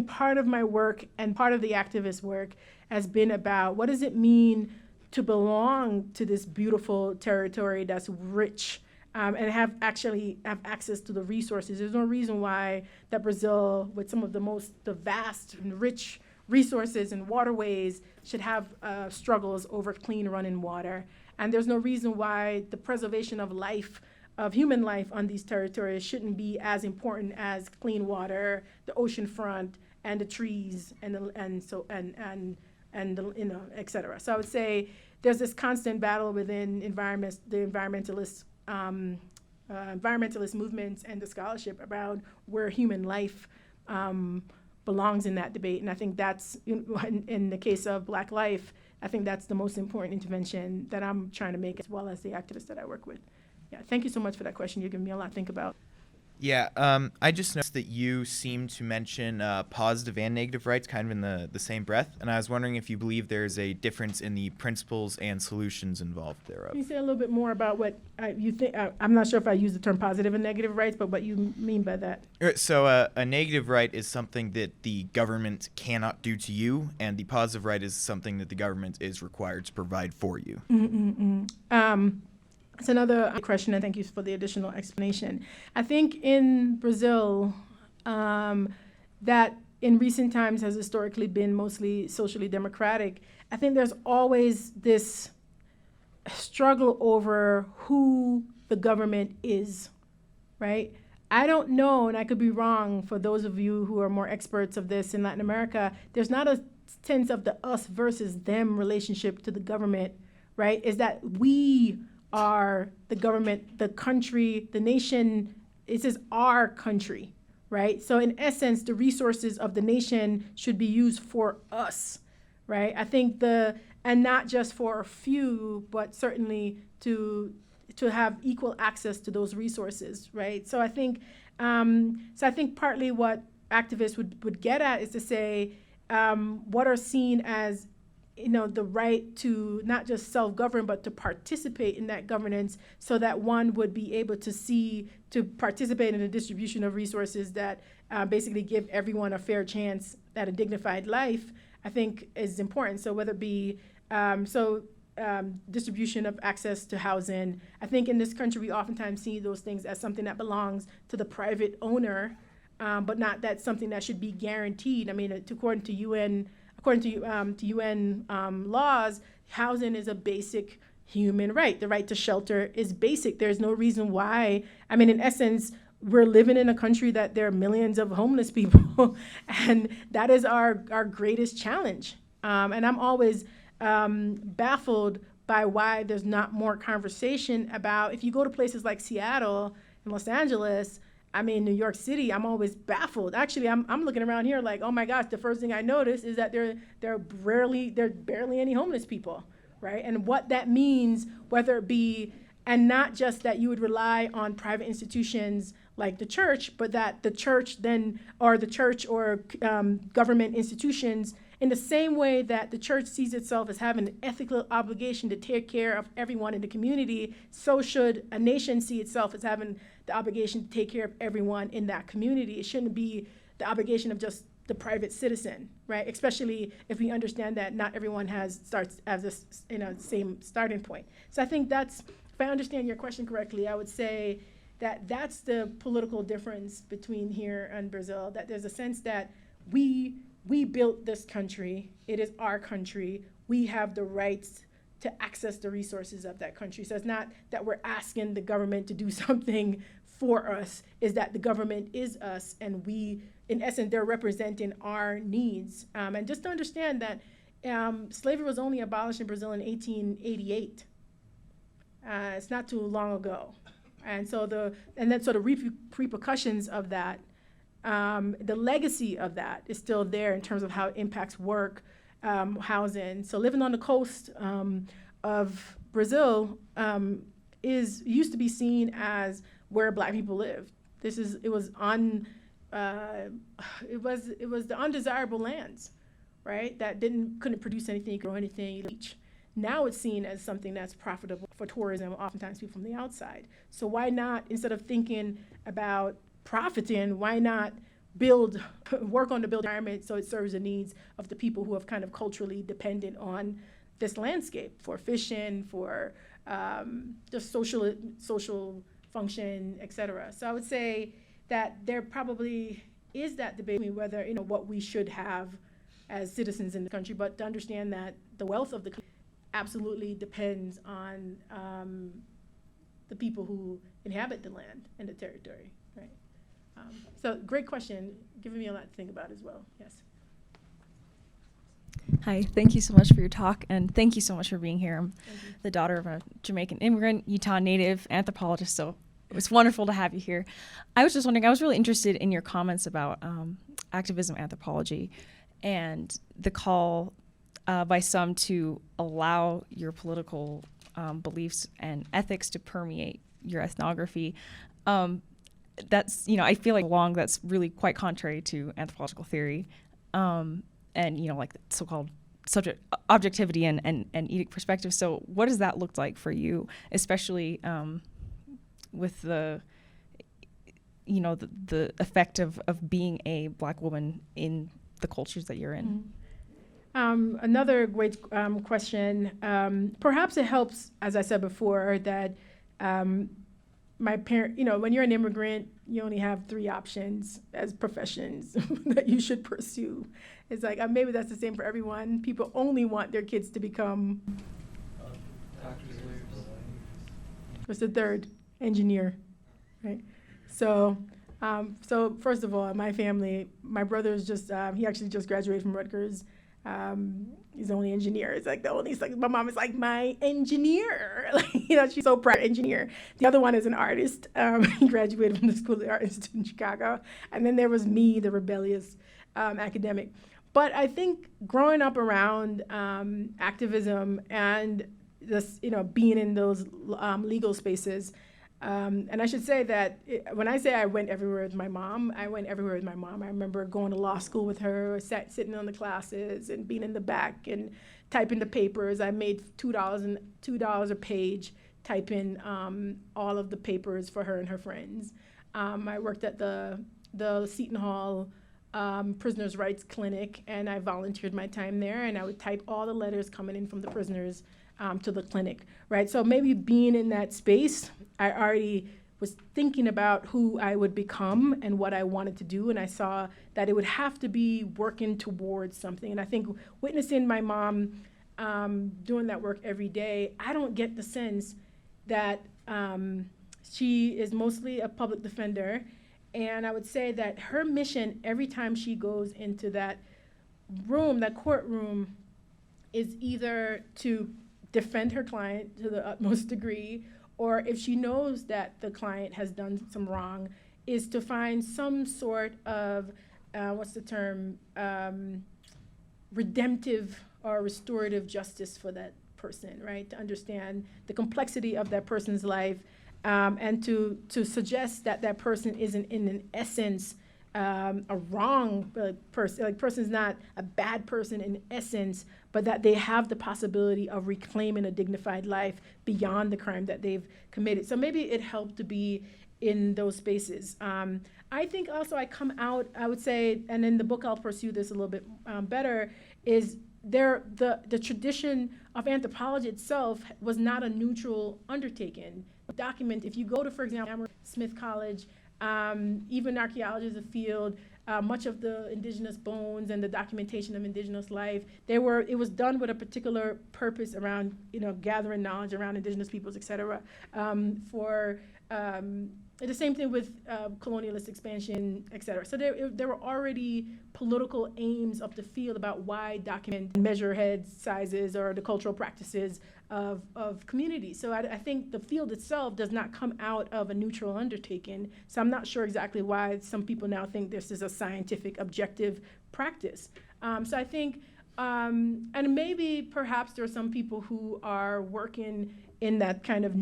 part of my work and part of the activist work has been about what does it mean to belong to this beautiful territory that's rich, and have access to the resources. There's no reason why that Brazil, with some of the vast and rich resources and waterways, should have struggles over clean running water. And there's no reason why the preservation of life, of human life on these territories, shouldn't be as important as clean water, the ocean front, and the trees, et cetera. So I would say there's this constant battle within the environmentalist movements and the scholarship around where human life belongs in that debate. And I think that's, in the case of Black life, I think that's the most important intervention that I'm trying to make, as well as the activists that I work with. Yeah, thank you so much for that question. You've given me a lot to think about. Yeah, I just noticed that you seem to mention positive and negative rights kind of in the same breath, and I was wondering if you believe there's a difference in the principles and solutions involved thereof. Can you say a little bit more about what you think? I'm not sure if I use the term positive and negative rights, but what you mean by that? So a negative right is something that the government cannot do to you, and the positive right is something that the government is required to provide for you. It's another question, and thank you for the additional explanation. I think in Brazil, that in recent times has historically been mostly socially democratic. I think there's always this struggle over who the government is, right? I don't know, and I could be wrong, for those of you who are more experts of this in Latin America, there's not a sense of the us versus them relationship to the government, right? Is that we are the government, the country, the nation. It says our country, right? So in essence, the resources of the nation should be used for us, right? I think and not just for a few, but certainly to have equal access to those resources, right? So I think partly what activists would get at is to say what are seen as the right to not just self-govern, but to participate in that governance, so that one would be able to participate in a distribution of resources that basically give everyone a fair chance at a dignified life, I think is important. So whether it be, distribution of access to housing, I think in this country we oftentimes see those things as something that belongs to the private owner, but not that something that should be guaranteed. I mean, according to UN laws, housing is a basic human right. The right to shelter is basic. There's no reason why. I mean, in essence, we're living in a country that there are millions of homeless people, and that is our greatest challenge. And I'm always baffled by why there's not more conversation about, if you go to places like Seattle and Los Angeles, New York City, I'm always baffled. Actually, I'm looking around here like, oh my gosh, the first thing I notice is that there are barely any homeless people, right? And what that means, whether it be, and not just that you would rely on private institutions like the church, but that the church or government institutions, in the same way that the church sees itself as having an ethical obligation to take care of everyone in the community, so should a nation see itself as having the obligation to take care of everyone in that community. It shouldn't be the obligation of just the private citizen, right? Especially if we understand that not everyone starts as the same starting point. So I think if I understand your question correctly, I would say that that's the political difference between here and Brazil, that there's a sense that we built this country. It is our country. We have the rights to access the resources of that country. So it's not that we're asking the government to do something for us, is that the government is us, and we, in essence, they're representing our needs. And just to understand that slavery was only abolished in Brazil in 1888. It's not too long ago. And so the repercussions of that, the legacy of that is still there in terms of how it impacts work, housing. So living on the coast of Brazil used to be seen as where Black people lived. It was the undesirable lands, right? That couldn't produce anything, grow anything. Now it's seen as something that's profitable for tourism, oftentimes people from the outside. So why not, instead of thinking about profiting, why not work on the build environment so it serves the needs of the people who have kind of culturally dependent on this landscape for fishing, for just social function, et cetera. So I would say that there probably is that debate whether, what we should have as citizens in the country, but to understand that the wealth of the country absolutely depends on the people who inhabit the land and the territory, right? So great question, giving me a lot to think about as well, yes. Hi, thank you so much for your talk, and thank you so much for being here. I'm the daughter of a Jamaican immigrant, Utah native, anthropologist, so it was wonderful to have you here. I was just wondering, I was really interested in your comments about activism anthropology and the call by some to allow your political beliefs and ethics to permeate your ethnography. That's, I feel like that's really quite contrary to anthropological theory. And, like the so-called subject objectivity and edict perspective. So what does that look like for you, especially with the effect of being a Black woman in the cultures that you're in? Another great question. Perhaps it helps, as I said before, that my parent, when you're an immigrant, you only have 3 options as professions that you should pursue. It's like, maybe that's the same for everyone. People only want their kids to become Doctors, lawyers. What's the third? Engineer, right? So first of all, my family, my brother's he actually just graduated from Rutgers. He's the only engineer. It's like my mom is like, my engineer. She's so proud, engineer. The other one is an artist. He graduated from the School of the Art Institute in Chicago. And then there was me, the rebellious academic. But I think growing up around activism and this, being in those legal spaces, and I should say that when I say I went everywhere with my mom, I went everywhere with my mom. I remember going to law school with her, sitting on the classes and being in the back and typing the papers. I made $2 a page typing all of the papers for her and her friends. I worked at the Seton Hall Prisoners' Rights Clinic, and I volunteered my time there, and I would type all the letters coming in from the prisoners to the clinic, right? So maybe being in that space, I already was thinking about who I would become and what I wanted to do, and I saw that it would have to be working towards something. And I think witnessing my mom doing that work every day, I don't get the sense that she is mostly a public defender, and I would say that her mission every time she goes into that room, that courtroom, is either to defend her client to the utmost degree, or if she knows that the client has done some wrong, is to find some sort of, redemptive or restorative justice for that person, right? To understand the complexity of that person's life, and to suggest that that person isn't in an essence a wrong person, like person's not a bad person in essence, but that they have the possibility of reclaiming a dignified life beyond the crime that they've committed. So maybe it helped to be in those spaces. I think also I come out, I would say, and in the book I'll pursue this a little bit better, is the tradition of anthropology itself was not a neutral undertaking. If you go to, for example, Smith College, even archaeology is a field, much of the indigenous bones and the documentation of indigenous life, it was done with a particular purpose around, gathering knowledge around indigenous peoples, et cetera, the same thing with colonialist expansion, et cetera. So there were already political aims of the field about why document and measure head sizes or the cultural practices of communities. So I think the field itself does not come out of a neutral undertaking. So I'm not sure exactly why some people now think this is a scientific, objective practice. So I think And maybe perhaps there are some people who are working in that kind of,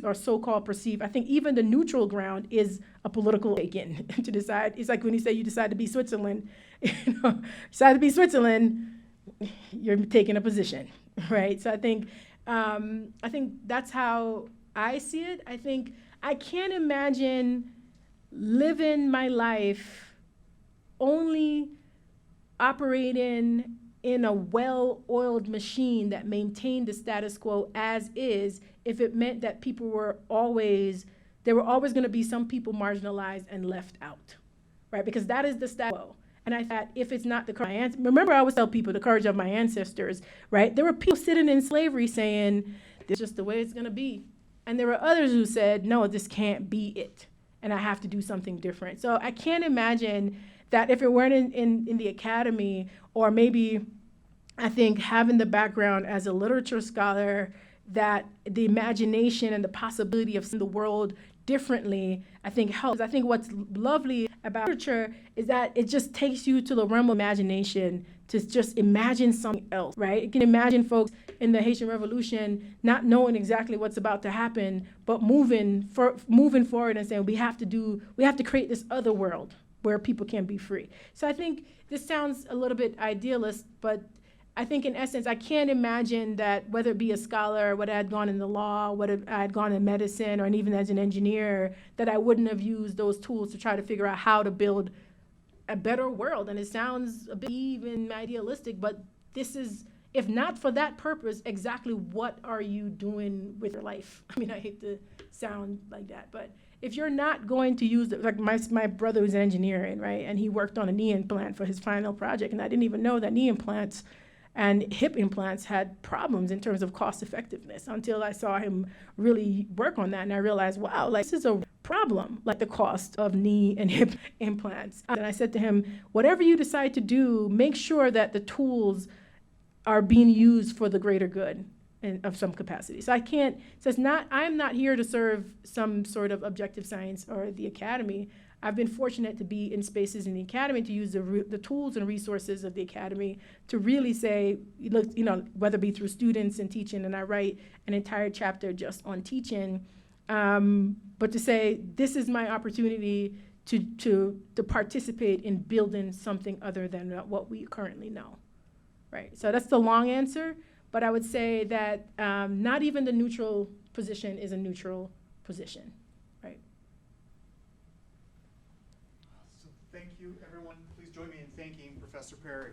or so-called perceived. I think even the neutral ground is a political taken to decide. It's like when you say you decide to be Switzerland, decide to be Switzerland, you're taking a position, right? So I think that's how I see it. I think I can't imagine living my life only operating in a well-oiled machine that maintained the status quo as is, if it meant that there were always going to be some people marginalized and left out, right? Because that is the status quo. And I thought, if it's not the courage, remember I always tell people the courage of my ancestors, right? There were people sitting in slavery saying, this is just the way it's going to be. And there were others who said, no, this can't be it, and I have to do something different. So I can't imagine that if it weren't in the academy, or maybe I think having the background as a literature scholar, that the imagination and the possibility of seeing the world differently, I think helps. I think what's lovely about literature is that it just takes you to the realm of imagination to just imagine something else, right? It can imagine folks in the Haitian Revolution not knowing exactly what's about to happen, but moving forward and saying we have to create this other world where people can be free. So I think this sounds a little bit idealist, but I think in essence, I can't imagine that whether it be a scholar, whether I had gone in the law, whether I had gone in medicine, or even as an engineer, that I wouldn't have used those tools to try to figure out how to build a better world. And it sounds a bit even idealistic, but this is, if not for that purpose, exactly what are you doing with your life? I mean, I hate to sound like that, but if you're not going to use it, like my brother was engineering, right? And he worked on a knee implant for his final project. And I didn't even know that knee implants and hip implants had problems in terms of cost effectiveness until I saw him really work on that. And I realized, wow, like this is a problem, like the cost of knee and hip implants. And I said to him, whatever you decide to do, make sure that the tools are being used for the greater good of some capacity. So I'm not here to serve some sort of objective science or the academy. I've been fortunate to be in spaces in the academy to use the tools and resources of the academy to really say, look, whether it be through students and teaching, and I write an entire chapter just on teaching, but to say, this is my opportunity to participate in building something other than what we currently know, right? So that's the long answer. But I would say that not even the neutral position is a neutral position, right? So thank you, everyone. Please join me in thanking Professor Perry.